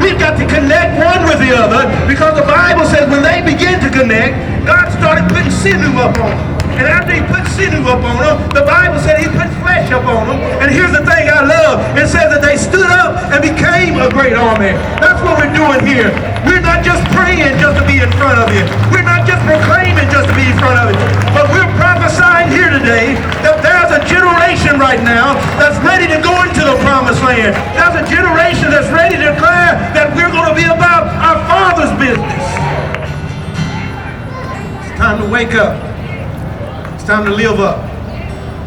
We've got to connect one with the other, because the Bible says when they begin to connect, God started putting sinew up on them. And after he put sinew up on them, the Bible said he put flesh up on them. And here's the thing I love. It says that they stood up and became a great army. That's what we're doing here. We're not just praying just to be in front of you. We're not just proclaiming just to be in front of you. But we're prophesying here today that there's a generation right now that's ready to go into the promised land. There's a generation that's ready to declare that we're going to be about our Father's business. It's time to wake up. It's time to live up.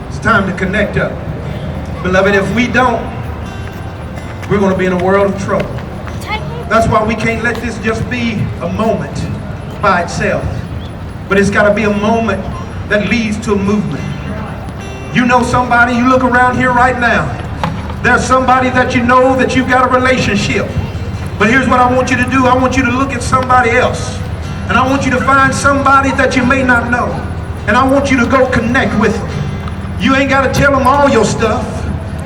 It's time to connect up. Beloved, if we don't, we're going to be in a world of trouble. That's why we can't let this just be a moment by itself. But it's got to be a moment that leads to a movement. You know somebody, you look around here right now. There's somebody that you know that you've got a relationship. But here's what I want you to do. I want you to look at somebody else. And I want you to find somebody that you may not know. And I want you to go connect with them. You ain't got to tell them all your stuff,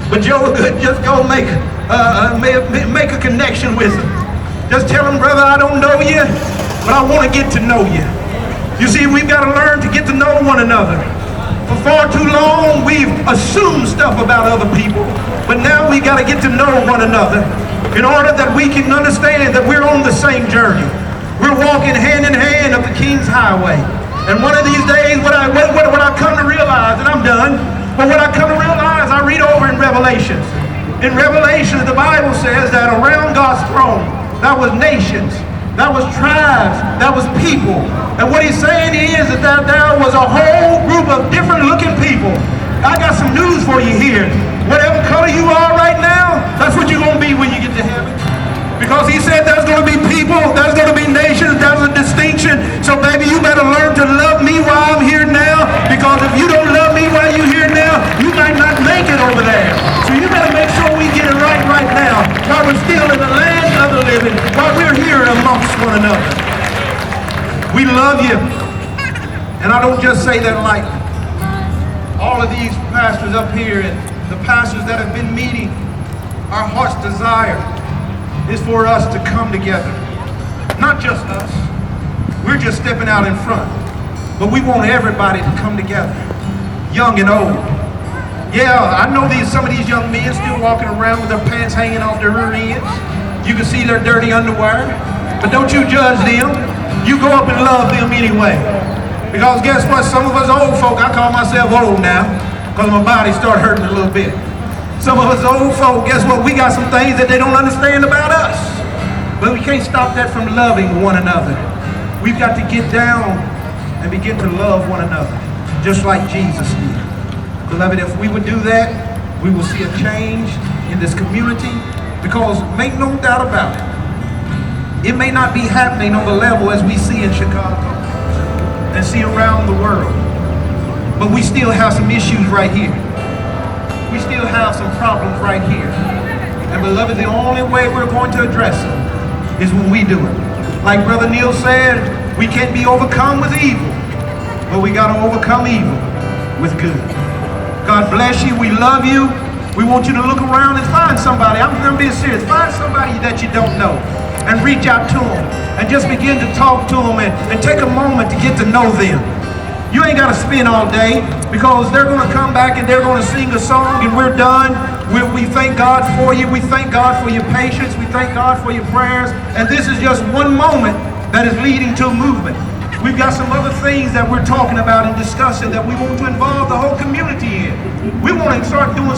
but just go make a connection with them. Just tell them, brother, I don't know you, but I want to get to know you. You see, we've got to learn to get to know one another. For far too long, we've assumed stuff about other people, but now we got to get to know one another in order that we can understand that we're on the same journey. We're walking hand in hand up the King's Highway. And one of these days, what I come to realize, and I'm done, but what I come to realize, I read over in Revelations. In Revelations, the Bible says that around God's throne, that was nations, that was tribes, that was people. And what he's saying is that there was a whole group of different looking people. I got some news for you here. Whatever color you are right now, that's what you're going to be when you get to heaven. Because he said there's going to be people, there's going to be nations, there's a distinction. So baby, you better learn to love me while I'm here now. Because if you don't love me while you're here now, you might not make it over there. So you better make sure we get it right now. While we're still in the land of the living, while we're here amongst one another. We love you. And I don't just say that lightly. All of these pastors up here and the pastors that have been meeting, our heart's desire is for us to come together. Not just us. We're just stepping out in front. But we want everybody to come together. Young and old. Yeah, I know some of these young men still walking around with their pants hanging off their rear ends. You can see their dirty underwear. But don't you judge them. You go up and love them anyway. Because guess what? Some of us old folk, I call myself old now, because my body started hurting a little bit. Some of us old folk, guess what? We got some things that they don't understand about us. But we can't stop that from loving one another. We've got to get down and begin to love one another, just like Jesus did. Beloved, if we would do that, we will see a change in this community, because make no doubt about it, it may not be happening on the level as we see in Chicago and see around the world, but we still have some issues right here. We still have some problems right here. And beloved, the only way we're going to address them is when we do it. Like Brother Neil said, we can't be overcome with evil, but we got to overcome evil with good. God bless you. We love you. We want you to look around and find somebody. I'm being serious. Find somebody that you don't know and reach out to them and just begin to talk to them and take a moment to get to know them. You ain't got to spend all day, because they're going to come back and they're going to sing a song and we're done. We thank God for you. We thank God for your patience. We thank God for your prayers. And this is just one moment that is leading to a movement. We've got some other things that we're talking about and discussing that we want to involve the whole community in. We want to start doing